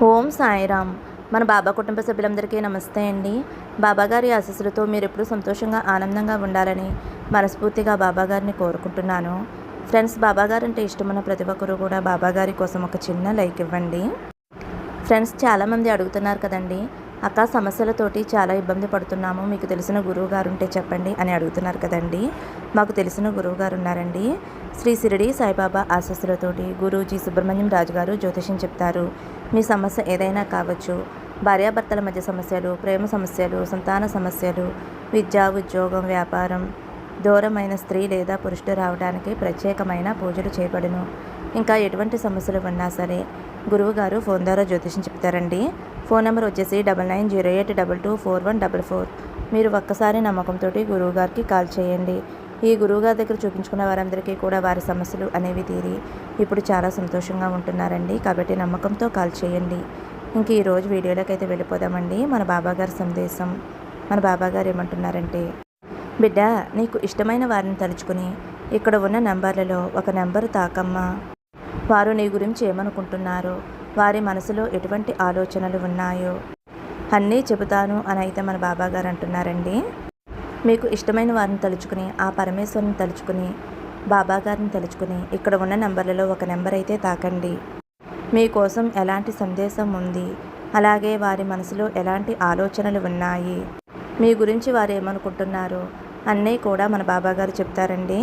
ఓం సాయిరామ్. మన బాబా కుటుంబ సభ్యులందరికీ నమస్తే అండి. బాబాగారి ఆశీస్సులతో మీరు ఎప్పుడూ సంతోషంగా ఆనందంగా ఉండాలని మనస్ఫూర్తిగా బాబాగారిని కోరుకుంటున్నాను. ఫ్రెండ్స్, బాబాగారు అంటే ఇష్టమైన ప్రతి ఒక్కరూ కూడా బాబాగారి కోసం ఒక చిన్న లైక్ ఇవ్వండి. ఫ్రెండ్స్, చాలామంది అడుగుతున్నారు కదండి, అక్క సమస్యలతోటి చాలా ఇబ్బంది పడుతున్నాము, మీకు తెలిసిన గురువు గారు ఉంటే చెప్పండి అని అడుగుతున్నారు కదండి. మాకు తెలిసిన గురువు గారు ఉన్నారండి. శ్రీ షిరిడి సాయిబాబా ఆశీస్సులతోటి గురూజీ సుబ్రహ్మణ్యం రాజు గారు జ్యోతిషం చెప్తారు. మీ సమస్య ఏదైనా కావచ్చు. భార్యాభర్తల మధ్య సమస్యలు, ప్రేమ సమస్యలు, సంతాన సమస్యలు, విద్య, ఉద్యోగం, వ్యాపారం, దూరమైన స్త్రీ లేదా పురుషుడు రావడానికి ప్రత్యేకమైన పూజలు చేయబడును. ఇంకా ఎటువంటి సమస్యలు ఉన్నా సరే గురువుగారు ఫోన్ ద్వారా జ్యోతిషం చెప్తారండి. ఫోన్ నెంబర్ వచ్చేసి 9908224144. మీరు ఒక్కసారి నమ్మకంతో గురువుగారికి కాల్ చేయండి. ఈ గురువుగారి దగ్గర చూపించుకున్న వారందరికీ కూడా వారి సమస్యలు అనేవి తీరి ఇప్పుడు చాలా సంతోషంగా ఉంటున్నారండి. కాబట్టి నమ్మకంతో కాల్ చేయండి. ఇంక ఈరోజు వీడియోలోకి అయితే వెళ్ళిపోదామండి. మన బాబాగారి సందేశం. మన బాబాగారు ఏమంటున్నారంటే, బిడ్డ, నీకు ఇష్టమైన వారిని తలుచుకుని ఇక్కడ ఉన్న నెంబర్లలో ఒక నెంబరు తాకమ్మా. వారు నీ గురించి ఏమనుకుంటున్నారో, వారి మనసులో ఎటువంటి ఆలోచనలు ఉన్నాయో అన్నీ చెబుతాను అని అయితే మన బాబాగారు అంటున్నారండి. మీకు ఇష్టమైన వారిని తలుచుకుని, ఆ పరమేశ్వరుని తలుచుకుని, బాబాగారిని తలుచుకుని ఇక్కడ ఉన్న నెంబర్లలో ఒక నెంబర్ అయితే తాకండి. మీకోసం ఎలాంటి సందేశం ఉంది, అలాగే వారి మనసులో ఎలాంటి ఆలోచనలు ఉన్నాయి, మీ గురించి వారు ఏమనుకుంటున్నారో అన్నీ కూడా మన బాబాగారు చెప్తారండి.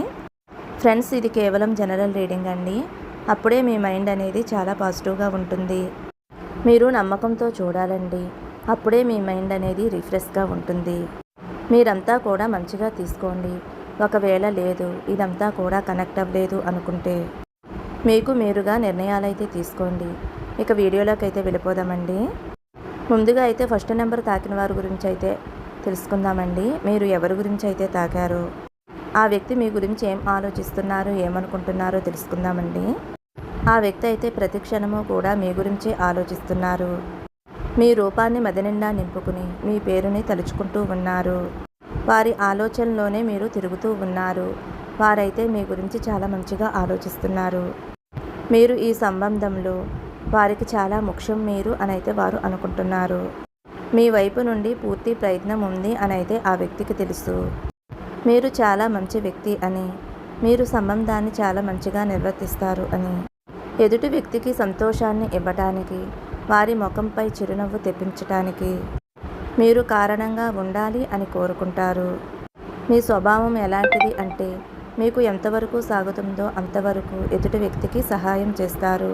ఫ్రెండ్స్, ఇది కేవలం జనరల్ రీడింగ్ అండి. అప్పుడే మీ మైండ్ అనేది చాలా పాజిటివ్గా ఉంటుంది. మీరు నమ్మకంతో చూడాలండి. అప్పుడే మీ మైండ్ అనేది రిఫ్రెష్గా ఉంటుంది. మీరంతా కూడా మంచిగా తీసుకోండి. ఒకవేళ లేదు, ఇదంతా కూడా కనెక్ట్ అవ్వలేదు అనుకుంటే మీకు మీరుగా నిర్ణయాలైతే తీసుకోండి. ఇక వీడియోలోకి అయితే వెళ్ళిపోదామండి. ముందుగా అయితే ఫస్ట్ నెంబర్ తాకిన వారి గురించి అయితే తెలుసుకుందామండి. మీరు ఎవరి గురించి అయితే తాకారో, ఆ వ్యక్తి మీ గురించి ఏం ఆలోచిస్తున్నారు, ఏమనుకుంటున్నారో తెలుసుకుందామండి. ఆ వ్యక్తి అయితే ప్రతి క్షణము కూడా మీ గురించి ఆలోచిస్తున్నారు. మీ రూపాన్ని మదినిండా నింపుకుని మీ పేరుని తలుచుకుంటూ ఉన్నారు. వారి ఆలోచనలోనే మీరు తిరుగుతూ ఉన్నారు. వారైతే మీ గురించి చాలా మంచిగా ఆలోచిస్తున్నారు. మీరు ఈ సంబంధంలో వారికి చాలా ముఖ్యం మీరు అనైతే వారు అనుకుంటున్నారు. మీ వైపు నుండి పూర్తి ప్రయత్నం ఉంది అనైతే ఆ వ్యక్తికి తెలుసు. మీరు చాలా మంచి వ్యక్తి అని, మీరు సంబంధాన్ని చాలా మంచిగా నిర్వర్తిస్తారు అని, ఎదుటి వ్యక్తికి సంతోషాన్ని ఇవ్వటానికి, వారి ముఖంపై చిరునవ్వు తెప్పించటానికి మీరు కారణంగా ఉండాలి అని కోరుకుంటారు. మీ స్వభావం ఎలాంటిది అంటే, మీకు ఎంతవరకు సాగుతుందో అంతవరకు ఎదుటి వ్యక్తికి సహాయం చేస్తారు.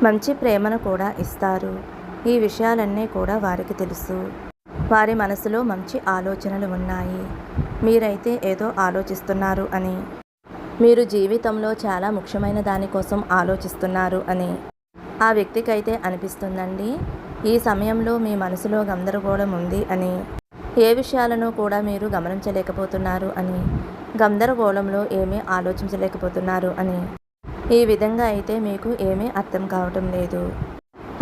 మంచి ప్రేమను కూడా ఇస్తారు. ఈ విషయాలన్నీ కూడా వారికి తెలుసు. వారి మనసులో మంచి ఆలోచనలు ఉన్నాయి. మీరైతే ఏదో ఆలోచిస్తున్నారు అని, మీరు జీవితంలో చాలా ముఖ్యమైన దానికోసం ఆలోచిస్తున్నారు అని ఆ వ్యక్తికైతే అనిపిస్తుందండి. ఈ సమయంలో మీ మనసులో గందరగోళం ఉంది అని, ఏ విషయాలను కూడా మీరు గమనించలేకపోతున్నారు అని, గందరగోళంలో ఏమీ ఆలోచించలేకపోతున్నారు అని, ఈ విధంగా అయితే మీకు ఏమీ అర్థం కావటం లేదు.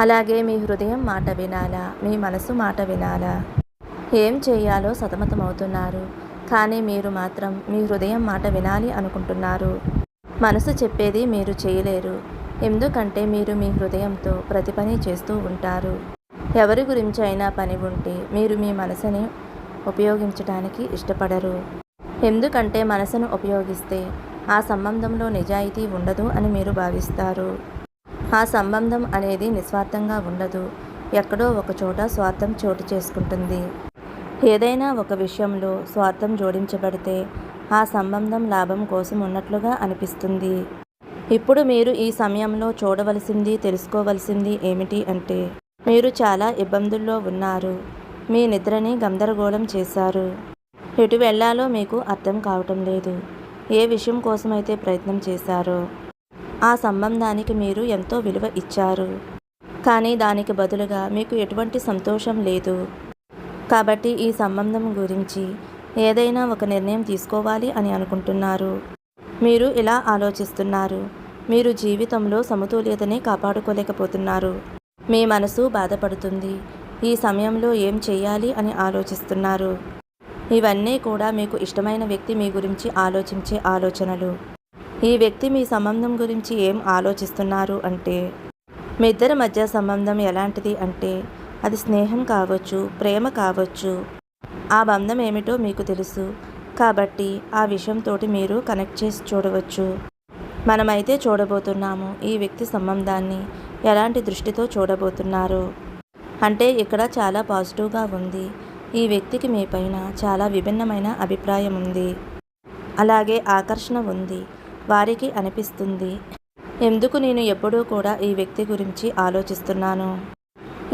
అలాగే మీ హృదయం మాట వినాలా, మీ మనసు మాట వినాలా, ఏం చేయాలో సతమతమవుతున్నారు. కానీ మీరు మాత్రం మీ హృదయం మాట వినాలి అనుకుంటున్నారు. మనసు చెప్పేది మీరు చేయలేరు. ఎందుకంటే మీరు మీ హృదయంతో ప్రతి పని చేస్తూ ఉంటారు. ఎవరి గురించి అయినా పని ఉంటే మీరు మీ మనసుని ఉపయోగించడానికి ఇష్టపడరు. ఎందుకంటే మనసును ఉపయోగిస్తే ఆ సంబంధంలో నిజాయితీ ఉండదు అని మీరు భావిస్తారు. ఆ సంబంధం అనేది నిస్వార్థంగా ఉండదు. ఎక్కడో ఒక చోట స్వార్థం చోటు చేసుకుంటుంది. ఏదైనా ఒక విషయంలో స్వార్థం జోడించబడితే ఆ సంబంధం లాభం కోసం ఉన్నట్లుగా అనిపిస్తుంది. ఇప్పుడు మీరు ఈ సమయంలో చూడవలసింది, తెలుసుకోవలసింది ఏమిటి అంటే, మీరు చాలా ఇబ్బందుల్లో ఉన్నారు. మీ నిద్రని గందరగోళం చేశారు. ఎటు వెళ్ళాలో మీకు అర్థం కావటం లేదు. ఏ విషయం కోసమైతే ప్రయత్నం చేశారో ఆ సంబంధానికి మీరు ఎంతో విలువ ఇచ్చారు. కానీ దానికి బదులుగా మీకు ఎటువంటి సంతోషం లేదు. కాబట్టి ఈ సంబంధం గురించి ఏదైనా ఒక నిర్ణయం తీసుకోవాలి అని అనుకుంటున్నారు. మీరు ఇలా ఆలోచిస్తున్నారు. మీరు జీవితంలో సమతుల్యతని కాపాడుకోలేకపోతున్నారు. మీ మనసు బాధపడుతుంది. ఈ సమయంలో ఏం చేయాలి అని ఆలోచిస్తున్నారు. ఇవన్నీ కూడా మీకు ఇష్టమైన వ్యక్తి మీ గురించి ఆలోచించే ఆలోచనలు. ఈ వ్యక్తి మీ సంబంధం గురించి ఏం ఆలోచిస్తున్నారు అంటే, మీ ఇద్దరి మధ్య సంబంధం ఎలాంటిది అంటే అది స్నేహం కావచ్చు, ప్రేమ కావచ్చు. ఆ బంధం ఏమిటో మీకు తెలుసు కాబట్టి ఆ విషయంతో మీరు కనెక్ట్ చేసి చూడవచ్చు. మనమైతే చూడబోతున్నాము ఈ వ్యక్తి సంబంధాన్ని ఎలాంటి దృష్టితో చూడబోతున్నారు అంటే ఇక్కడ చాలా పాజిటివ్గా ఉంది. ఈ వ్యక్తికి మీ పైన చాలా విభిన్నమైన అభిప్రాయం ఉంది. అలాగే ఆకర్షణ ఉంది. వారికి అనిపిస్తుంది, ఎందుకు నేను ఎప్పుడూ కూడా ఈ వ్యక్తి గురించి ఆలోచిస్తున్నాను,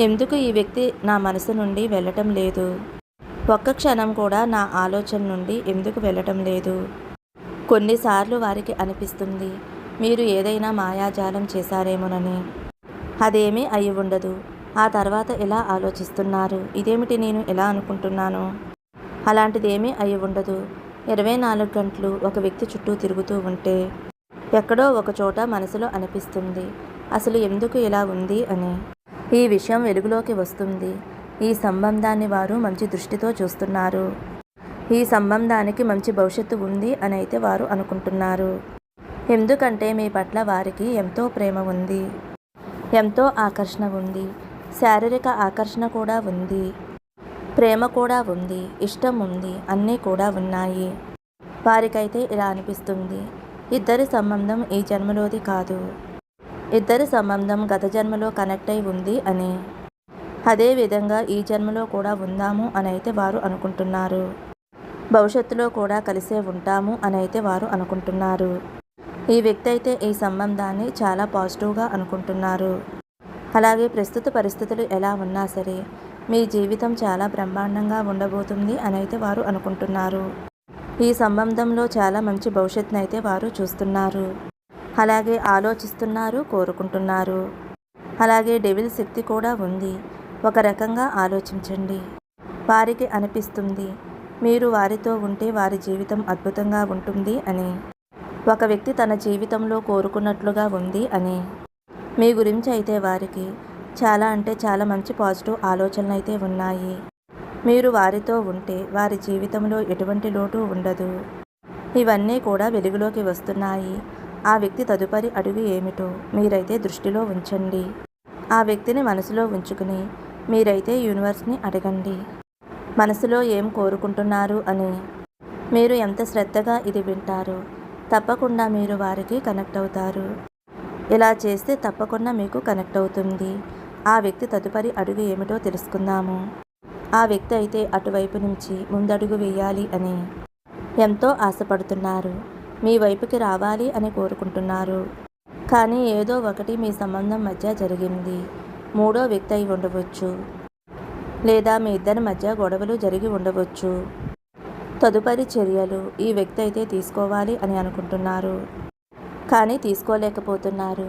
ఎందుకు ఈ వ్యక్తి నా మనసు నుండి వెళ్ళటం లేదు, ఒక్క క్షణం కూడా నా ఆలోచన నుండి ఎందుకు వెళ్ళటం లేదు. కొన్నిసార్లు వారికి అనిపిస్తుంది మీరు ఏదైనా మాయాజాలం చేశారేమోనని. అదేమీ అయి ఉండదు. ఆ తర్వాత ఎలా ఆలోచిస్తున్నారు, ఇదేమిటి నేను ఎలా అనుకుంటున్నాను, అలాంటిదేమీ అయి ఉండదు. 24 గంటలు ఒక వ్యక్తి చుట్టూ తిరుగుతూ ఉంటే ఎక్కడో ఒక చోట మనసులో అనిపిస్తుంది అసలు ఎందుకు ఇలా ఉంది అని. ఈ విషయం వెలుగులోకి వస్తుంది. ఈ సంబంధాన్ని వారు మంచి దృష్టితో చూస్తున్నారు. ఈ సంబంధానికి మంచి భవిష్యత్తు ఉంది అని అయితే వారు అనుకుంటున్నారు. ఎందుకంటే మీ పట్ల వారికి ఎంతో ప్రేమ ఉంది, ఎంతో ఆకర్షణ ఉంది, శారీరక ఆకర్షణ కూడా ఉంది, ప్రేమ కూడా ఉంది, ఇష్టం ఉంది, అన్నీ కూడా ఉన్నాయి. వారికైతే ఇలా అనిపిస్తుంది ఇద్దరి సంబంధం ఈ జన్మలోది కాదు, ఇద్దరి సంబంధం గత జన్మలో కనెక్ట్ అయి ఉంది అని. అదేవిధంగా ఈ జన్మలో కూడా ఉందాము అని అయితే వారు అనుకుంటున్నారు. భవిష్యత్తులో కూడా కలిసే ఉంటాము అని అయితే వారు అనుకుంటున్నారు. ఈ వ్యక్తి అయితే ఈ సంబంధాన్ని చాలా పాజిటివ్గా అనుకుంటున్నారు. అలాగే ప్రస్తుత పరిస్థితులు ఎలా ఉన్నా సరే మీ జీవితం చాలా బ్రహ్మాండంగా ఉండబోతుంది అని అయితే వారు అనుకుంటున్నారు. ఈ సంబంధంలో చాలా మంచి భవిష్యత్తును అయితే వారు చూస్తున్నారు. అలాగే ఆలోచిస్తున్నారు, కోరుకుంటున్నారు. అలాగే డెవిల్ శక్తి కూడా ఉంది. ఒక రకంగా ఆలోచించండి. వారికి అనిపిస్తుంది మీరు వారితో ఉంటే వారి జీవితం అద్భుతంగా ఉంటుంది అని. ఒక వ్యక్తి తన జీవితంలో కోరుకున్నట్లుగా ఉంది అని. మీ గురించి అయితే వారికి చాలా అంటే చాలా మంచి పాజిటివ్ ఆలోచనలు అయితే ఉన్నాయి. మీరు వారితో ఉంటే వారి జీవితంలో ఎటువంటి లోటు ఉండదు. ఇవన్నీ కూడా వెలుగులోకి వస్తున్నాయి. ఆ వ్యక్తి తదుపరి అడుగు ఏమిటో మీరైతే దృష్టిలో ఉంచండి. ఆ వ్యక్తిని మనసులో ఉంచుకుని మీరైతే యూనివర్స్ని అడగండి మనసులో ఏం కోరుకుంటున్నారు అని. మీరు ఎంత శ్రద్ధగా ఇది వింటారో తప్పకుండా మీరు వారికి కనెక్ట్ అవుతారు. ఇలా చేస్తే తప్పకుండా మీకు కనెక్ట్ అవుతుంది. ఆ వ్యక్తి తదుపరి అడుగు ఏమిటో తెలుసుకుందాము. ఆ వ్యక్తి అయితే అటువైపు నుంచి ముందడుగు వేయాలి అని ఎంతో ఆశపడుతున్నారు. మీ వైపుకి రావాలి అని కోరుకుంటున్నారు. కానీ ఏదో ఒకటి మీ సంబంధం మధ్య జరిగింది. మూడో వ్యక్తి అయి ఉండవచ్చు, లేదా మీ ఇద్దరి మధ్య గొడవలు జరిగి ఉండవచ్చు. తదుపరి చర్యలు ఈ వ్యక్తి అయితే తీసుకోవాలి అని అనుకుంటున్నారు. కానీ తీసుకోలేకపోతున్నారు.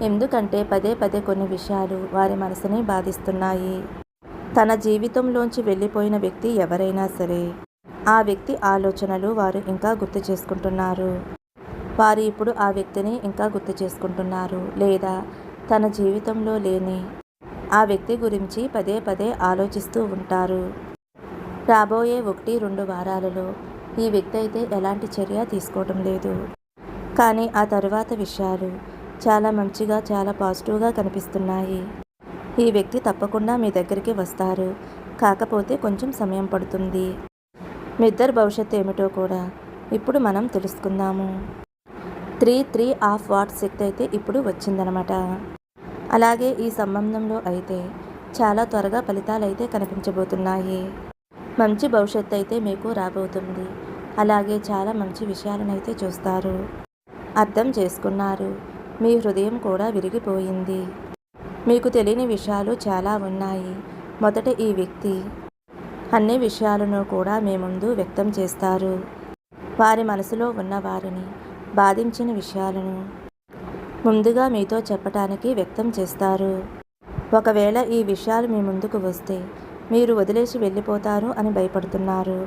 ఎందుకంటే పదే పదే కొన్ని విషయాలు వారి మనసుని బాధిస్తున్నాయి. తన జీవితంలోంచి వెళ్ళిపోయిన వ్యక్తి ఎవరైనా సరే ఆ వ్యక్తి ఆలోచనలు వారు ఇంకా గుర్తు చేసుకుంటున్నారు. వారు ఇప్పుడు ఆ వ్యక్తిని ఇంకా గుర్తు చేసుకుంటున్నారు. లేదా తన జీవితంలో లేని ఆ వ్యక్తి గురించి పదే పదే ఆలోచిస్తూ ఉంటారు. రాబోయే 1-2 వారాలలో ఈ వ్యక్తి అయితే ఎలాంటి చర్య తీసుకోవడం లేదు. కానీ ఆ తరువాత విషయాలు చాలా మంచిగా చాలా పాజిటివ్గా కనిపిస్తున్నాయి. ఈ వ్యక్తి తప్పకుండా మీ దగ్గరికి వస్తారు. కాకపోతే కొంచెం సమయం పడుతుంది. మీ ఇద్దరి భవిష్యత్తు ఏమిటో కూడా ఇప్పుడు మనం తెలుసుకుందాము. 3 ఆఫ్ వాట్స్ శక్తి అయితే ఇప్పుడు వచ్చిందనమాట. అలాగే ఈ సంబంధంలో అయితే చాలా త్వరగా ఫలితాలు అయితే కనిపించబోతున్నాయి. మంచి భవిష్యత్తు అయితే మీకు రాబోతుంది. అలాగే చాలా మంచి విషయాలను అయితే చూస్తారు. అర్థం చేసుకున్నారు. మీ హృదయం కూడా విరిగిపోయింది. మీకు తెలియని విషయాలు చాలా ఉన్నాయి. మొదట ఈ వ్యక్తి అన్ని విషయాలను కూడా మీ ముందు వ్యక్తం చేస్తారు. వారి మనసులో ఉన్న వారిని బాధించిన విషయాలను ముందుగా మీతో చెప్పటానికి వ్యక్తం చేస్తారు. ఒకవేళ ఈ విషయాలు మీ ముందుకు వస్తే మీరు వదిలేసి వెళ్ళిపోతారు అని భయపడుతున్నారు.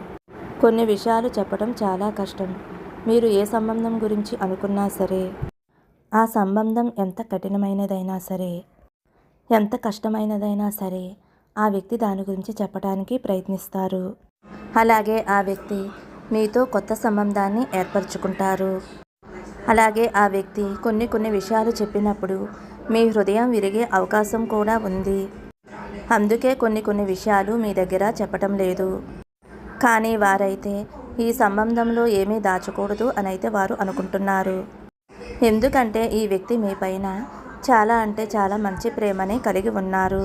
కొన్ని విషయాలు చెప్పడం చాలా కష్టం. మీరు ఏ సంబంధం గురించి అనుకున్నా సరే, ఆ సంబంధం ఎంత కఠినమైనదైనా సరే, ఎంత కష్టమైనదైనా సరే ఆ వ్యక్తి దాని గురించి చెప్పడానికి ప్రయత్నిస్తారు. అలాగే ఆ వ్యక్తి మీతో కొత్త సంబంధాన్ని ఏర్పరచుకుంటారు. అలాగే ఆ వ్యక్తి కొన్ని విషయాలు చెప్పినప్పుడు మీ హృదయం విరిగే అవకాశం కూడా ఉంది. అందుకే కొన్ని విషయాలు మీ దగ్గర చెప్పటం లేదు. కానీ వారైతే ఈ సంబంధంలో ఏమీ దాచకూడదు అనైతే వారు అనుకుంటున్నారు. ఎందుకంటే ఈ వ్యక్తి మీ పైన చాలా అంటే చాలా మంచి ప్రేమని కలిగి ఉన్నారు.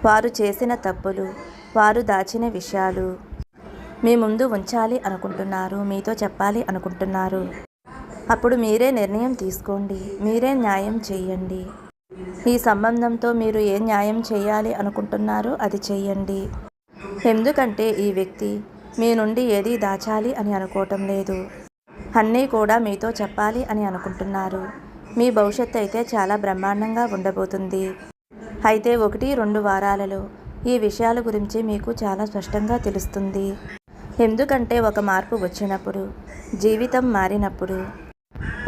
వారు చేసిన తప్పులు, వారు దాచిన విషయాలు మీ ముందు ఉంచాలి అనుకుంటున్నారు, మీతో చెప్పాలి అనుకుంటున్నారు. అప్పుడు మీరే నిర్ణయం తీసుకోండి, మీరే న్యాయం చేయండి. ఈ సంబంధంతో మీరు ఏ న్యాయం చేయాలి అనుకుంటున్నారో అది చెయ్యండి. ఎందుకంటే ఈ వ్యక్తి మీ నుండి ఏది దాచాలి అని అనుకోవటం లేదు, అన్నీ కూడా మీతో చెప్పాలి అని అనుకుంటున్నారు. మీ భవిష్యత్తు అయితే చాలా బ్రహ్మాండంగా ఉండబోతుంది. అయితే 1-2 వారాలలో ఈ విషయాల గురించి మీకు చాలా స్పష్టంగా తెలుస్తుంది. ఎందుకంటే ఒక మార్పు వచ్చినప్పుడు, జీవితం మారినప్పుడు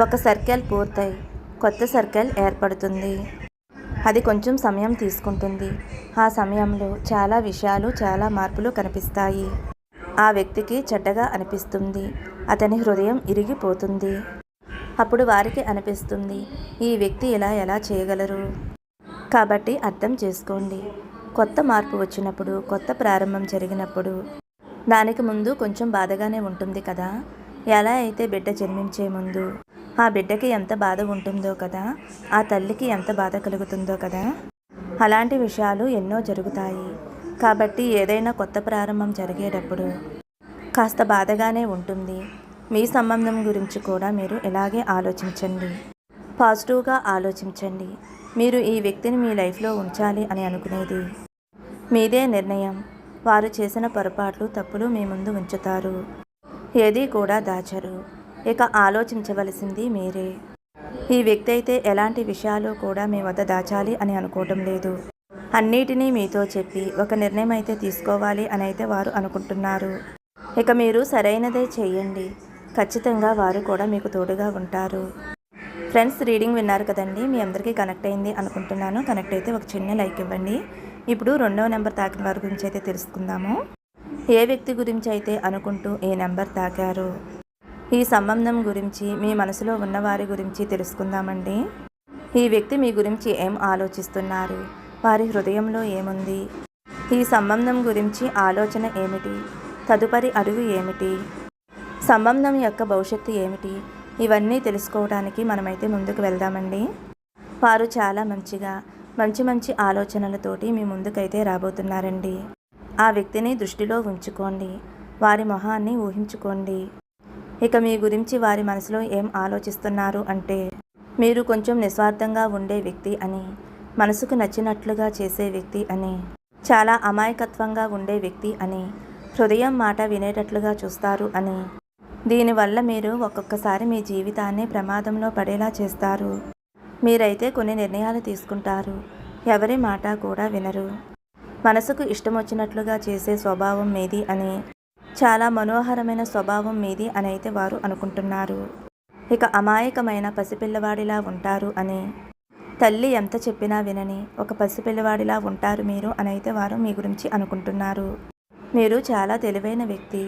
ఒక సర్కిల్ పూర్తయి కొత్త సర్కిల్ ఏర్పడుతుంది. అది కొంచెం సమయం తీసుకుంటుంది. ఆ సమయంలో చాలా విషయాలు, చాలా మార్పులు కనిపిస్తాయి. ఆ వ్యక్తికి చెడ్డగా అనిపిస్తుంది, అతని హృదయం ఇరిగిపోతుంది. అప్పుడు వారికి అనిపిస్తుంది, ఈ వ్యక్తి ఎలా చేయగలరు. కాబట్టి అర్థం చేసుకోండి, కొత్త మార్పు వచ్చినప్పుడు, కొత్త ప్రారంభం జరిగినప్పుడు దానికి ముందు కొంచెం బాధగానే ఉంటుంది కదా. ఎలా అయితే బిడ్డ జన్మించే ముందు ఆ బిడ్డకి ఎంత బాధ ఉంటుందో కదా, ఆ తల్లికి ఎంత బాధ కలుగుతుందో కదా, అలాంటి విషయాలు ఎన్నో జరుగుతాయి. కాబట్టి ఏదైనా కొత్త ప్రారంభం జరిగేటప్పుడు కాస్త బాధగానే ఉంటుంది. మీ సంబంధం గురించి కూడా మీరు ఇలాగే ఆలోచించండి, పాజిటివ్గా ఆలోచించండి. మీరు ఈ వ్యక్తిని మీ లైఫ్లో ఉంచాలి అని అనుకునేది మీదే నిర్ణయం. వారు చేసిన పొరపాట్లు, తప్పులు మీ ముందు ఉంచుతారు, ఏదీ కూడా దాచరు. ఇక ఆలోచించవలసింది మీరే. ఈ వ్యక్తి అయితే ఎలాంటి విషయాలు కూడా మీ వద్ద దాచాలి అని అనుకోవటం లేదు. అన్నిటినీ మీతో చెప్పి ఒక నిర్ణయం అయితే తీసుకోవాలి అని అయితే వారు అనుకుంటున్నారు. ఇక మీరు సరైనదే చేయండి, ఖచ్చితంగా వారు కూడా మీకు తోడుగా ఉంటారు. ఫ్రెండ్స్, రీడింగ్ విన్నారు కదండి, మీ అందరికీ కనెక్ట్ అయింది అనుకుంటున్నాను. కనెక్ట్ అయితే ఒక చిన్న లైక్ ఇవ్వండి. ఇప్పుడు 2వ నెంబర్ తాకిన వారి గురించి అయితే తెలుసుకుందాము. ఏ వ్యక్తి గురించి అయితే అనుకుంటూ ఏ నెంబర్ తాకారు, ఈ సంబంధం గురించి, మీ మనసులో ఉన్నవారి గురించి తెలుసుకుందామండి. ఈ వ్యక్తి మీ గురించి ఏం ఆలోచిస్తున్నారు, వారి హృదయంలో ఏముంది, ఈ సంబంధం గురించి ఆలోచన ఏమిటి, తదుపరి అడుగు ఏమిటి, సంబంధం యొక్క భవిష్యత్తు ఏమిటి, ఇవన్నీ తెలుసుకోవడానికి మనమైతే ముందుకు వెళ్దామండి. వారు చాలా మంచి ఆలోచనలతోటి మీ ముందుకైతే రాబోతున్నారండి. ఆ వ్యక్తిని దృష్టిలో ఉంచుకోండి, వారి మొహాన్ని ఊహించుకోండి. ఇక మీ గురించి వారి మనసులో ఏం ఆలోచిస్తున్నారు అంటే, మీరు కొంచెం నిస్వార్థంగా ఉండే వ్యక్తి అని, మనసుకు నచ్చినట్లుగా చేసే వ్యక్తి అని, చాలా అమాయకత్వంగా ఉండే వ్యక్తి అని, హృదయం మాట వినేటట్లుగా చూస్తారు అని, దీనివల్ల మీరు ఒక్కొక్కసారి మీ జీవితాన్ని ప్రమాదంలో పడేలా చేస్తారు. మీరైతే కొన్ని నిర్ణయాలు తీసుకుంటారు, ఎవరి మాట కూడా వినరు. మనసుకు ఇష్టం వచ్చినట్లుగా చేసే స్వభావం మీది అని, చాలా మనోహరమైన స్వభావం మీది అని అయితే వారు అనుకుంటున్నారు. ఇక అమాయకమైన పసిపిల్లవాడిలా ఉంటారు అని, తల్లి ఎంత చెప్పినా వినని ఒక పసిపిల్లవాడిలా ఉంటారు మీరు అని అయితే వారు మీ గురించి అనుకుంటున్నారు. మీరు చాలా తెలివైన వ్యక్తి,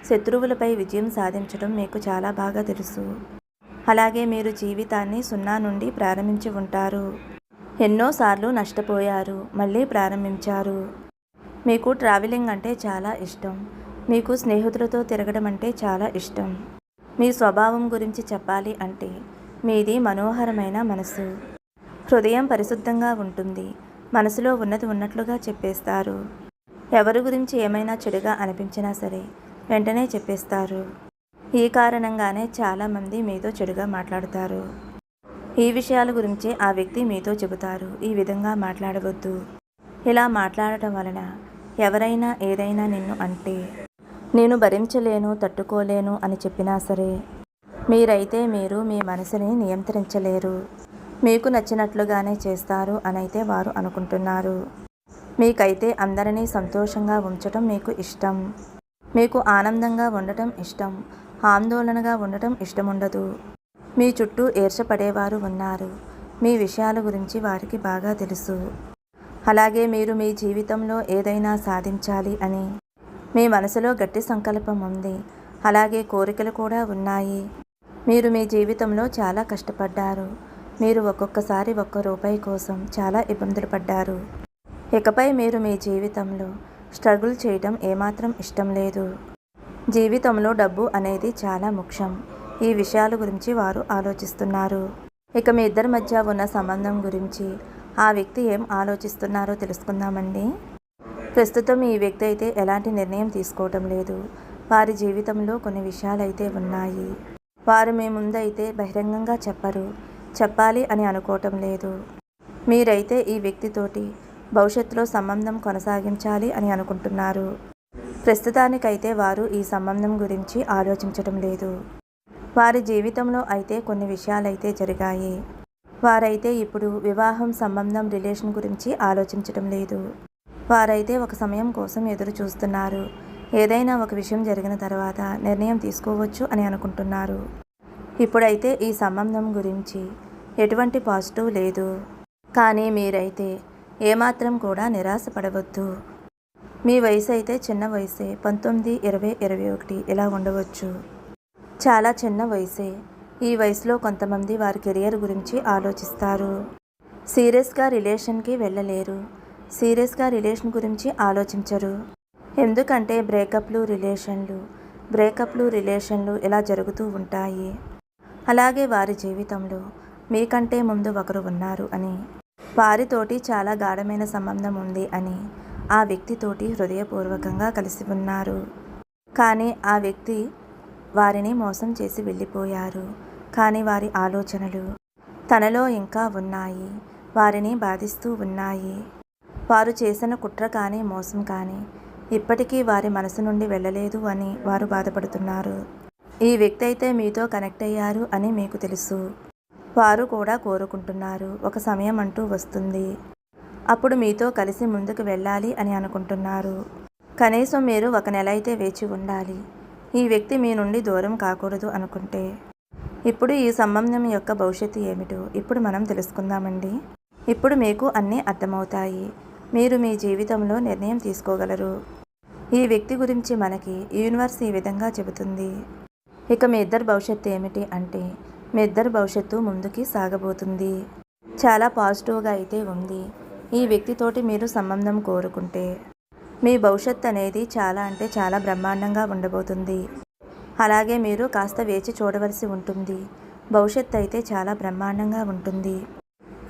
శత్రువులపై విజయం సాధించడం మీకు చాలా బాగా తెలుసు. అలాగే మీరు జీవితాన్ని 0 నుండి ప్రారంభించి ఉంటారు. ఎన్నోసార్లు నష్టపోయారు, మళ్ళీ ప్రారంభించారు. మీకు ట్రావెలింగ్ అంటే చాలా ఇష్టం, మీకు స్నేహితులతో తిరగడం అంటే చాలా ఇష్టం. మీ స్వభావం గురించి చెప్పాలి అంటే, మీది మనోహరమైన మనసు, హృదయం పరిశుద్ధంగా ఉంటుంది, మనసులో ఉన్నది ఉన్నట్లుగా చెప్పేస్తారు. ఎవరి గురించి ఏమైనా చెడుగా అనిపించినా సరే వెంటనే చెప్పేస్తారు. ఈ కారణంగానే చాలామంది మీతో చెడుగా మాట్లాడతారు. ఈ విషయాల గురించి ఆ వ్యక్తి మీతో చెబుతారు, ఈ విధంగా మాట్లాడవద్దు, ఇలా మాట్లాడటం వలన ఎవరైనా ఏదైనా నిన్ను అంటే నేను భరించలేను, తట్టుకోలేను అని చెప్పినా సరే మీరైతే మీరు మీ మనసుని నియంత్రించలేరు, మీకు నచ్చినట్లుగానే చేస్తారు అనైతే వారు అనుకుంటున్నారు. మీకైతే అందరినీ సంతోషంగా ఉంచటం మీకు ఇష్టం, మీకు ఆనందంగా ఉండటం ఇష్టం, ఆందోళనగా ఉండటం ఇష్టముండదు. మీ చుట్టూ ఈర్ష్యపడేవారు ఉన్నారు, మీ విషయాల గురించి వారికి బాగా తెలుసు. అలాగే మీరు మీ జీవితంలో ఏదైనా సాధించాలి అని మీ మనసులో గట్టి సంకల్పం ఉంది, అలాగే కోరికలు కూడా ఉన్నాయి. మీరు మీ జీవితంలో చాలా కష్టపడ్డారు, మీరు ఒక్కొక్కసారి ఒక్క రూపాయి కోసం చాలా ఇబ్బందులు పడ్డారు. ఇకపై మీరు మీ జీవితంలో స్ట్రగుల్ చేయడం ఏమాత్రం ఇష్టం లేదు. జీవితంలో డబ్బు అనేది చాలా ముఖ్యం. ఈ విషయాల గురించి వారు ఆలోచిస్తున్నారు. ఇక మీ ఇద్దరి మధ్య ఉన్న సంబంధం గురించి ఆ వ్యక్తి ఏం ఆలోచిస్తున్నారో తెలుసుకుందామండి. ప్రస్తుతం ఈ వ్యక్తి అయితే ఎలాంటి నిర్ణయం తీసుకోవటం లేదు. వారి జీవితంలో కొన్ని విషయాలైతే ఉన్నాయి. వారు మీ ముందైతే బహిరంగంగా చెప్పరు, చెప్పాలి అని అనుకోవటం లేదు. మీరైతే ఈ వ్యక్తితోటి భవిష్యత్తులో సంబంధం కొనసాగించాలి అని అనుకుంటున్నారు. ప్రస్తుతానికైతే వారు ఈ సంబంధం గురించి ఆలోచించటం లేదు. వారి జీవితంలో అయితే కొన్ని విషయాలైతే జరిగాయి. వారైతే ఇప్పుడు వివాహం, సంబంధం, రిలేషన్ గురించి ఆలోచించటం లేదు. వారైతే ఒక సమయం కోసం ఎదురు చూస్తున్నారు. ఏదైనా ఒక విషయం జరిగిన తర్వాత నిర్ణయం తీసుకోవచ్చు అని అనుకుంటున్నారు. ఇప్పుడైతే ఈ సంబంధం గురించి ఎటువంటి పాజిటివ్ లేదు. కానీ మీరైతే ఏమాత్రం కూడా నిరాశపడవద్దు. మీ వయసు అయితే చిన్న వయసే, 19, 20, 21 ఇలా ఉండవచ్చు. చాలా చిన్న వయసే. ఈ వయసులో కొంతమంది వారి కెరియర్ గురించి ఆలోచిస్తారు. సీరియస్గా రిలేషన్కి వెళ్ళలేరు. సీరియస్గా రిలేషన్ గురించి ఆలోచించరు. ఎందుకంటే బ్రేకప్లు రిలేషన్లు ఇలా జరుగుతూ ఉంటాయి. అలాగే వారి జీవితంలో మీకంటే ముందు ఒకరు ఉన్నారు అని, వారితోటి చాలా గాఢమైన సంబంధం ఉంది అని, ఆ వ్యక్తితోటి హృదయపూర్వకంగా కలిసి ఉన్నారు. కానీ ఆ వ్యక్తి వారిని మోసం చేసి వెళ్ళిపోయారు. కానీ వారి ఆలోచనలు తనలో ఇంకా ఉన్నాయి, వారిని బాధిస్తూ ఉన్నాయి. వారు చేసిన కుట్ర కానీ మోసం కానీ ఇప్పటికీ వారి మనసు నుండి వెళ్ళలేదు అని వారు బాధపడుతున్నారు. ఈ వ్యక్తి అయితే మీతో కనెక్ట్ అయ్యారు అని మీకు తెలుసు. వారు కూడా కోరుకుంటున్నారు. ఒక సమయం అంటూ వస్తుంది, అప్పుడు మీతో కలిసి ముందుకు వెళ్ళాలి అని అనుకుంటున్నారు. కనీసం మీరు ఒక నెల అయితే వేచి ఉండాలి. ఈ వ్యక్తి మీ నుండి దూరం కాకూడదు అనుకుంటే. ఇప్పుడు ఈ సంబంధం యొక్క భవిష్యత్తు ఏమిటో ఇప్పుడు మనం తెలుసుకుందామండి. ఇప్పుడు మీకు అన్నీ అర్థమవుతాయి. మీరు మీ జీవితంలో నిర్ణయం తీసుకోగలరు. ఈ వ్యక్తి గురించి మనకి యూనివర్స్ ఈ విధంగా చెబుతుంది. ఇక మీ ఇద్దరు భవిష్యత్తు ఏమిటి అంటే, మీ ఇద్దరు భవిష్యత్తు ముందుకి సాగబోతుంది. చాలా పాజిటివ్గా అయితే ఉంది. ఈ వ్యక్తితోటి మీరు సంబంధం కోరుకుంటే మీ భవిష్యత్తు అనేది చాలా అంటే చాలా బ్రహ్మాండంగా ఉండబోతుంది. అలాగే మీరు కాస్త వేచి చూడవలసి ఉంటుంది. భవిష్యత్తు అయితే చాలా బ్రహ్మాండంగా ఉంటుంది.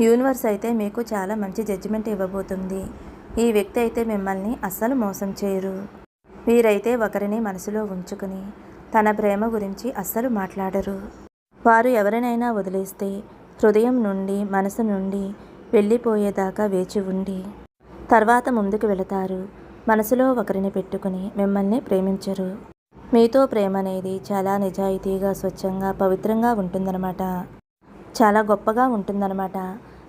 యూనివర్స్ అయితే మీకు చాలా మంచి జడ్జిమెంట్ ఇవ్వబోతుంది. ఈ వ్యక్తి అయితే మిమ్మల్ని అస్సలు మోసం చేయరు. వీరైతే ఒకరిని మనసులో ఉంచుకుని తన ప్రేమ గురించి అస్సలు మాట్లాడరు. వారు ఎవరినైనా వదిలేస్తే హృదయం నుండి, మనసు నుండి వెళ్ళిపోయేదాకా వేచి ఉండి తర్వాత ముందుకు వెళతారు. మనసులో ఒకరిని పెట్టుకుని మిమ్మల్ని ప్రేమించరు. మీతో ప్రేమ అనేది చాలా నిజాయితీగా, స్వచ్ఛంగా, పవిత్రంగా ఉంటుందన్నమాట. చాలా గొప్పగా ఉంటుందన్నమాట.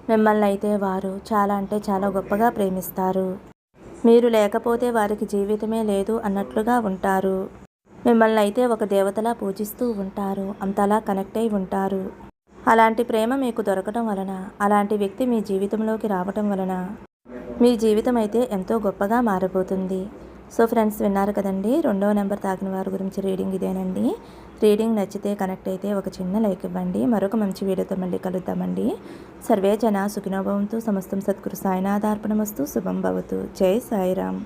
మిమ్మల్ని అయితే వారు చాలా అంటే చాలా గొప్పగా ప్రేమిస్తారు. మీరు లేకపోతే వారికి జీవితమే లేదు అన్నట్లుగా ఉంటారు. మిమ్మల్ని అయితే ఒక దేవతలా పూజిస్తూ ఉంటారు. అంతలా కనెక్ట్ అయి ఉంటారు. అలాంటి ప్రేమ మీకు దొరకటం వలన, అలాంటి వ్యక్తి మీ జీవితంలోకి రావటం వలన మీ జీవితం అయితే ఎంతో గొప్పగా మారబోతుంది. సో ఫ్రెండ్స్, విన్నారు కదండి. 2వ నెంబర్ తాకిన వారి గురించి రీడింగ్ ఇదేనండి. రీడింగ్ నచ్చితే కనెక్ట్ అయితే ఒక చిన్న లైక్ ఇవ్వండి. మరొక మంచి వీడియోతో మళ్ళీ కలుద్దామండి. సర్వే జన సుఖినో భవంతు. సమస్తం సద్గురు సాయినాథార్పణమస్తు. శుభం భవతు. జై సాయిరామ్.